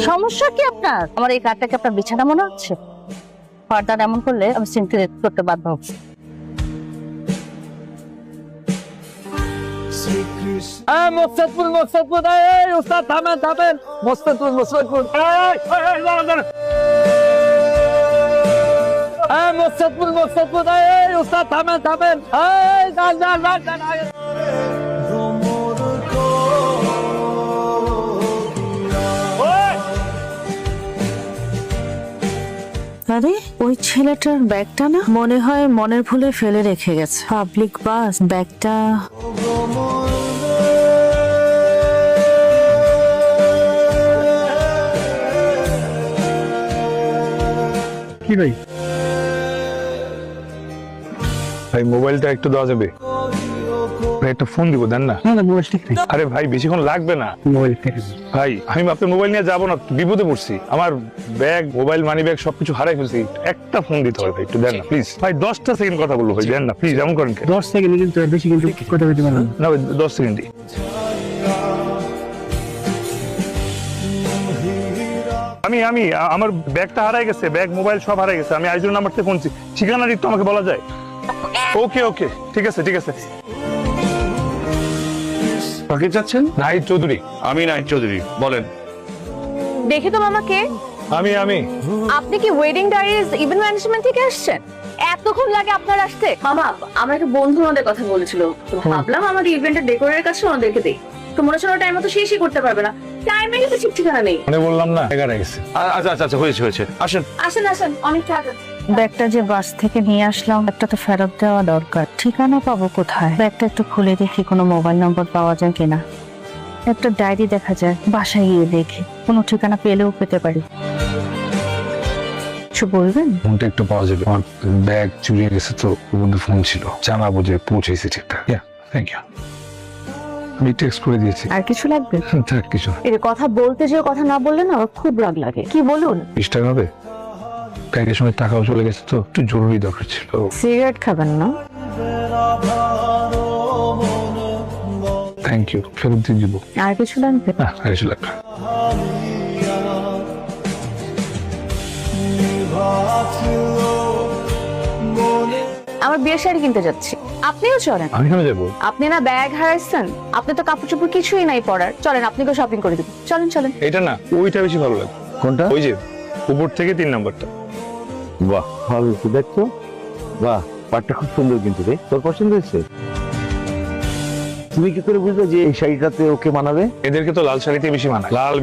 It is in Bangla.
সমস্যা কি আপনার? আমার এই কার্ডটাকে আপনার বিছানা মনে হচ্ছে? ফার্দার এমন করলে আমি সিনক্রেট করতে বাধ্য হব। মোস্তাদপুর এই উস্তাদ থামেন মোস্তাদপুর মোস্তাদপুর এই উস্তাদ থামেন এই যান আরে ওই ছেলেটার ব্যাগটা না মনে হয় মনের ভুলে ফেলে রেখে গেছে। পাবলিক বাস ব্যাগটা। কি ভাই ভাই মোবাইলটা একটু দেওয়া যাবে? ভাই একটা ফোন দিব, দেন না। না মোবাইল ঠিক নেই, আরে ভাই বেশিক্ষণ লাগবে না। মোবাইল ঠিক নেই। ভাই আমি আপনার মোবাইল নিয়ে যাবো না, বিপদে পড়ছি। আমার ব্যাগ, মোবাইল, মানি ব্যাগ সবকিছু হারাই ফেলছি। একটা ফোন দিতে হবে ভাই, একটু দেন না প্লিজ। ভাই 10টা সেকেন্ড কথা বলবো ভাই, দেন না প্লিজ। এমন করেন কেন? 10 সেকেন্ড কিন্তু বেশি, কিন্তু কথা বলতে পারলাম না। না ভাই 10 সেকেন্ডই। আমি আমার ব্যাগটা হারাই গেছে, ব্যাগ মোবাইল সব হারাই গেছে। আমি আইজুর নাম্বার থেকে ফোন, ঠিকানা একটু আমাকে বলা যায়? ওকে ঠিক আছে কাকে চাচ্ছেন? নাহিদ চৌধুরী। আমি নাহিদ চৌধুরী, বলেন। দেখি তো মামাকে। আমি আপনি কি ওয়েডিং ডায়ারিজ ইভেন্ট ম্যানেজমেন্ট থেকে আসছেন? এতক্ষণ লাগে আপনার আসতে? মামা, আমার একটা বন্ধু আমাদের কথা বলেছিল, তো ভাবলাম আমাদের ইভেন্টের ডেকোরের কাছে ওনাদেরকে দেই। তো মনে হচ্ছে টাইম মতো শেষই করতে পারবে না, টাইমে কিন্তু ঠিক ঠিকানা নেই। মানে বললাম না, এগারে গেছে। আচ্ছা হয়েছে, আসেন। আসেন অনেক টাকা। ব্যাগটা যে বাস থেকে নিয়ে আসলাম, একটা তো ফেরত দেওয়া দরকার। ঠিকানা পাবো কোথায়? ব্যাগটা একটু খুলে দেখি কোনো মোবাইল নম্বর পাওয়া যায় কিনা। একটা ডায়েরি দেখা যায়, বাসায় গিয়ে দেখি কোনো ঠিকানা পেলেও পেতে পারি। কিছু বলবেন? ফোনটা একটু পাওয়া যাবে? আমার ব্যাগ চুরি গেছে তো, ওর মধ্যে ফোন ছিল, জানাবো যে পৌঁছেছে ঠিকঠাক। Thank you. আমি টেক্সট করে দিয়েছি। আর কিছু লাগবে? থাক কিছু। এর কথা বলতে যে কথা না বললে না আমার খুব রাগ লাগে। কি বলুন? 20 টাকা হবে? ব্যাগের সময় টাকাও চলে গেছে তো, একটু জরুরি দরকার ছিল। সিগারেট খাবেন না? থ্যাংক ইউ, ফেরত দিয়ে দিব। আর কিছু লাগবে? না আর কিছু লাগবে না। আমার বিয়ের শাড়ি কিনতে যাচ্ছি, আপনিও চলেন। আমি কেন যাবো? আপনি না ব্যাগ হারাইছেন, আপনি তো কাপড় চোপড় কিছুই নাই পরার। চলেন, আপনাকে শপিং করে দিব। চলেন। এটা না, ওইটা বেশি ভালো লাগে। কোনটা? ওই যে উপর থেকে 3 নাম্বারটা। বাহ, ভালো দেখছো। বাহ, পাটটা খুব সুন্দর কিন্তু রে, তোর পছন্দ হয়েছে? তুমি কি করে বুঝলে যে এই শাড়িটাতে ওকে মানাবে? এদেরকে তো লাল শাড়িতে বেশি মানায়। লাল